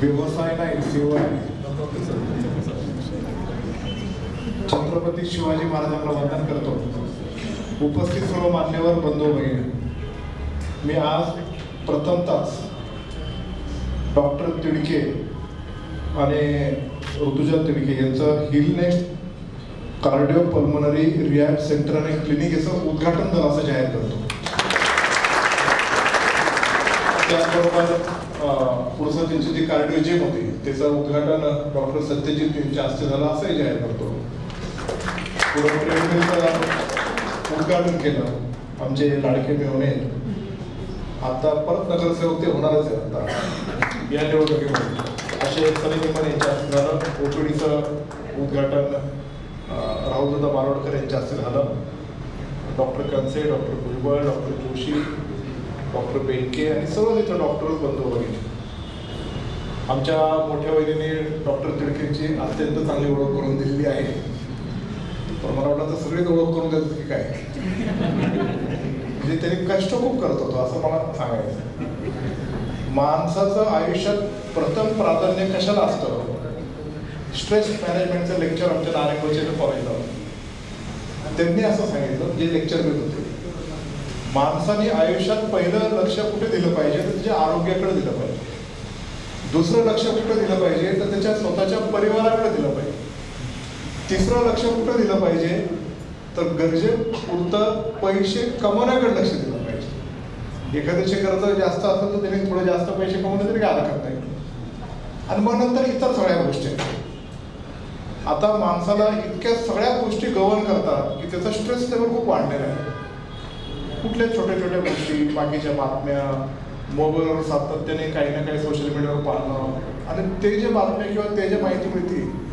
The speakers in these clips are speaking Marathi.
व्यवसाय नाही सेवा आहे. छत्रपती शिवाजी महाराजांना वंदन करतो. उपस्थित सर्व मान्यवर बंधू भगिनी, मी आज प्रथमतःच डॉक्टर तिडके आणि ऋतुजा तिडके यांचं हिलनेस्ट कार्डिओ पल्मोनरी रिहॅब सेंटर आणि क्लिनिक याचं उद्घाटन झालं असं जाहीर करतो. त्याचबरोबर पुढचं त्यांची जी कार्डिओ जिम होती त्याचं उद्घाटन डॉक्टर सत्यजित यांच्या हस्ते झालं असंही जाहीर करतो. पुढे ट्रेडमिलचं उद्घाटन केलं आमचे लाडके मेहणे. आता परत नगरसेवक ते होणारच आहे आता या निवडणुकीमध्ये. असे सलीम यांच्या हस्ते झालं. ओपीडीचं उद्घाटन राहुलदादा बारोडकर यांच्या हस्ते झालं. Doctor Kanse, doctor Bhujbal, doctor Joshi, doctor Benke आणि सर्व तिथं डॉक्टर बंधू वगैरे. आमच्या मोठ्या वहिनीने डॉक्टर तिडकेंची अत्यंत चांगली ओळख करून दिलेली आहे. पण मला वाटलं तर सगळेच ओळख करून देतात की काय. म्हणजे त्यांनी कष्ट खूप करत होतो असं मला सांगायचं. माणसाचं आयुष्यात प्रथम प्राधान्य कशाला असतं? स्ट्रेस मॅनेजमेंटचं लेक्चर आमच्या नारायणगावच्या कॉलेजला होतं. त्यांनी असं सांगितलं, जे लेक्चर देत होते, माणसाने आयुष्यात पहिलं लक्ष कुठे दिलं पाहिजे तर त्याच्या आरोग्याकडे दिलं पाहिजे. दुसरं लक्ष कुठं दिलं पाहिजे तर त्याच्या स्वतःच्या परिवाराकडे दिलं पाहिजे. तिसरं लक्ष कुठं दिलं पाहिजे तर गरजेपुरतं पैसे कमवण्याकडे लक्ष दिलं पाहिजे. एखाद्याचे कर्ज जास्त असेल तर त्याने थोडे जास्त पैसे कमवले तरी काय हरकत नाही. आणि मग नंतर इतर सगळ्या गोष्टी. आता माणसाला इतक्या सगळ्या गोष्टी गव्हर्न करतात की त्याचा स्ट्रेस लेवल खूप वाढलेला आहे. कुठल्या छोट्या छोट्या गोष्टी, बाकीच्या बातम्या, मोबाईलवर सातत्याने काही ना काही सोशल मीडियावर पाहणं आणि ते जे बातम्या किंवा ते जे माहिती मिळते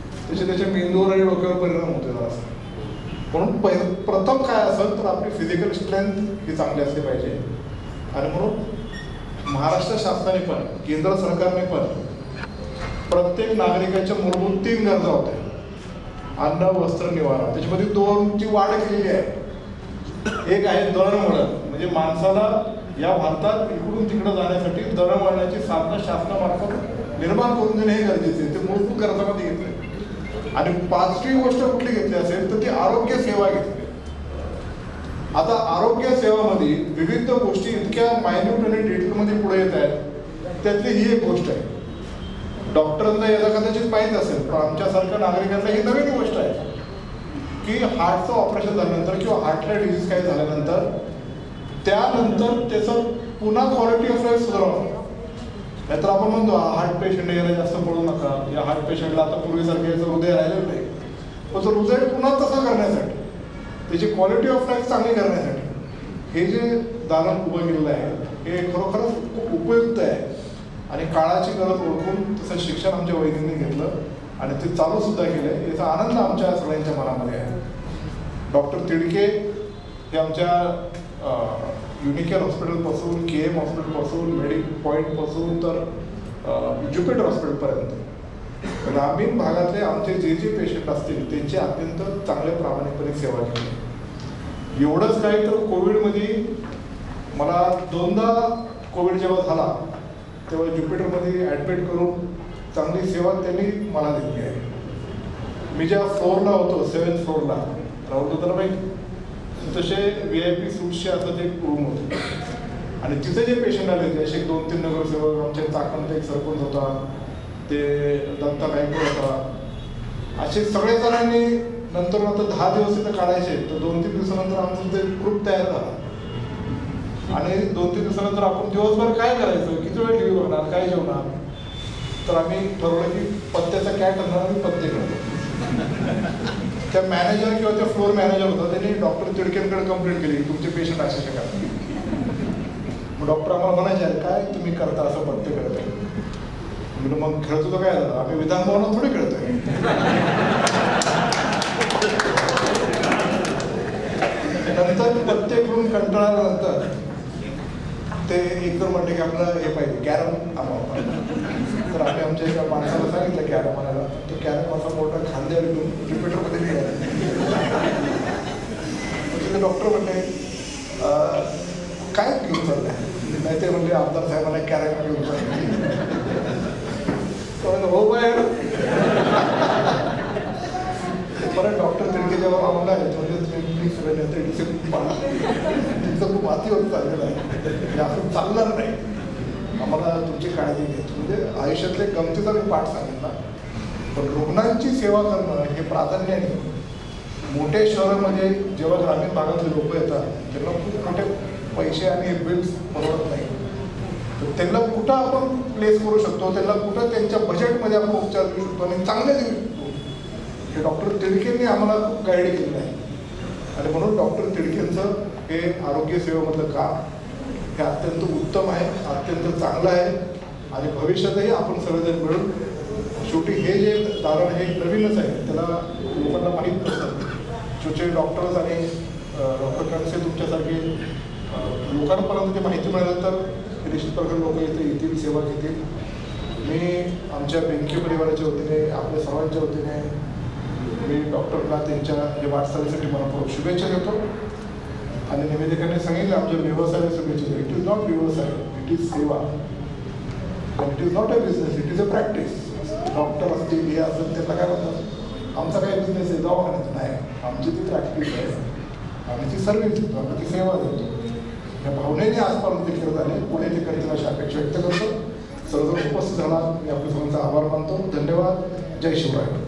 त्याच्या मेंदूवर आणि डोक्यावर परिणाम होतो असं. म्हणून प्रथम काय असेल तर आपली फिजिकल स्ट्रेंथ ही चांगली असली पाहिजे. आणि म्हणून महाराष्ट्र शासनाने पण केंद्र सरकारने पण प्रत्येक नागरिकाच्या मूलभूत 3 गरजा होत्या: अन्न, वस्त्र, निवारा. त्याच्यामध्ये 2ची वाढ केलेली आहे. एक आहे दळणवळण. म्हणजे माणसाला या भारतात इकडून तिकडं जाण्यासाठी दळणवळणाची साधनं शासनामार्फत निर्माण करून देणे हे गरजेचे आहे. ते मूलभूत गरजामध्ये घेतले. आणि 5वी गोष्ट कुठली घेतली असेल तर ती आरोग्य सेवा घेतली. आता आरोग्य सेवामध्ये विविध गोष्टी इतक्या मायन्यूट आणि डिटेलमध्ये पुढे येत आहेत. त्यातली ही एक गोष्ट आहे. डॉक्टरांना याला कदाचित माहीत असेल पण आमच्यासारख्या नागरिकांना ही नवीन गोष्ट आहे की हार्टचं ऑपरेशन झाल्यानंतर किंवा हार्टला डिजीज काही झाल्यानंतर त्यानंतर त्याचं पुन्हा क्वालिटी ऑफ लाईफ सुधारावं. नाहीतर आपण म्हणतो हार्ट पेशंट यायला जास्त पडू नका, या हार्ट पेशंटला आता पूर्वीसारखं याचं हृदय राहिलेलं नाही. पण तो हृदय पुन्हा तसं करण्यासाठी, त्याची क्वालिटी ऑफ लाईफ चांगली करण्यासाठी हे जे दालन उभं केलेलं आहे हे खरोखरच खूप उपयुक्त आहे. आणि काळाची गरज ओळखून तसं शिक्षण आमच्या वैद्यांनी घेतलं आणि ते चालू सुद्धा केलं. याचा आनंद आमच्या सगळ्यांच्या मनामध्ये आहे. डॉक्टर तिडके हे आमच्या युनिकेअर हॉस्पिटलपासून, KM हॉस्पिटलपासून, मेडिक पॉईंटपासून तर ज्युपिटर हॉस्पिटलपर्यंत ग्रामीण भागातले आमचे जे जे पेशंट असतील त्यांची अत्यंत चांगल्या प्रामाणिकपणे सेवा केली. एवढंच काय तर कोविडमध्ये मला 2दा कोविड जेव्हा झाला तेव्हा ज्युपिटरमध्ये ॲडमिट करून चांगली सेवा त्यांनी मला दिली आहे. मी ज्या फ्लोअरला होतो 7th फ्लोअरला राहुल माहिती तसे VIP सूट्सचे असं एक रूम होते. आणि तिथे जे पेशंट आले होते असे 2-3 नगरसेवक, आमच्या चाकणचा एक सरपंच होता, ते दत्ता नायकूर होता, असे सगळे जणांनी नंतर 10 दिवस तिथं काढायचे. तर 2-3 दिवसानंतर आमचं ते ग्रुप तयार झाला. आणि 2-3 दिवसानंतर आपण दिवसभर काय करायचं, किती वेळ TV बघणार, काय जेवणार. तर आम्ही ठरवलं की पत्त्याचा कॅट आणणार आणि पत्ते करतो. त्या मॅनेजर किंवा त्या फ्लोअर मॅनेजर होता त्यांनी डॉक्टर तिडकेंकडे कंप्लेंट केली तुमचे पेशंट असे शकतात. मग डॉक्टर आम्हाला म्हणायचे काय तुम्ही करता असं पत्ते करत आहे. म्हणजे मग खेळतो तर काय झालं, आम्ही विधान भवनात थोडी खेळतोय. नंतर पत्ते करून कंटाळल्यानंतर ते एकदम म्हणते की आपलं हे पाहिजे कॅरम आम्हाला. तर आम्ही आमच्या एका माणसाला सांगितलं कॅरम आणायला. तो कॅरम असा मोठा खांद्यावर घेऊन ज्युपिटरमध्ये निघाला. तिथे डॉक्टर म्हणले काय घेऊन चाललंय, नाही ते म्हणजे आमदार साहेबांना कॅरम घेऊन चालले. हो बाहेर. परत डॉक्टर तिडके जेव्हा आम्हाला आहेत म्हणजे मी सगळं तुमचं खूप माती होत चाललेलं आहे, असं चालणार नाही, आम्हाला तुमची काळजी घ्यायची. म्हणजे आयुष्यातले गमतीचा मी पाठ सांगितला, पण रुग्णांची सेवा करणं हे प्राधान्याने. मोठ्या शहरामध्ये जेव्हा ग्रामीण भागातले लोक येतात त्यांना खूप मोठे पैसे आणि बिल्स परवडत नाही, तर त्यांना कुठं आपण प्लेस करू शकतो, त्यांना कुठं त्यांच्या बजेटमध्ये आपण उपचार देऊ शकतो आणि चांगले देऊ शकतो, हे डॉक्टर तिडकेंनी आम्हाला खूप गाईड केलेलं आहे. आणि म्हणून डॉक्टर तिडकेंचं हे आरोग्य सेवेमधलं काम हे अत्यंत उत्तम आहे, अत्यंत चांगलं आहे. आणि भविष्यातही आपण सगळेजण मिळून, शेवटी हे जे दालन हे नवीनच आहे, त्याला लोकांना माहीत नसतं. छोटे डॉक्टर्स आणि डॉक्टर कणसे तुमच्यासारखे लोकांपर्यंत ते माहिती मिळालं तर निश्चित प्रकारे लोक इथे येतील, सेवा घेतील. मी आमच्या बेंके परिवाराच्या वतीने, आपल्या सर्वांच्या वतीने मी डॉक्टरला त्यांच्या जे वाटचालीसाठी मनपूर्वक शुभेच्छा देतो. आणि निवेदकांनी सांगितलं आमच्या व्यवसायाला शुभेच्छा देतो. इट इज नॉट व्यवसाय, इट इज सेवा. It is not a business, it is a practice. Doctor असतील, हे असेल, त्यांना काय म्हणतात, आमचा काय बिझनेस आहे दवाखान्यात नाही, आमची ती प्रॅक्टिस आहे, आम्ही ती सर्व्हिस देतो, आम्ही ती सेवा देतो. या भावनेने आजपर्यंत ते करत आले, पुढे ते करतील अशी अपेक्षा व्यक्त करतो. सर्वजण उपस्थित झाला, मी आपल्या सर्वांचा आभार मानतो. धन्यवाद. जय शिवराय.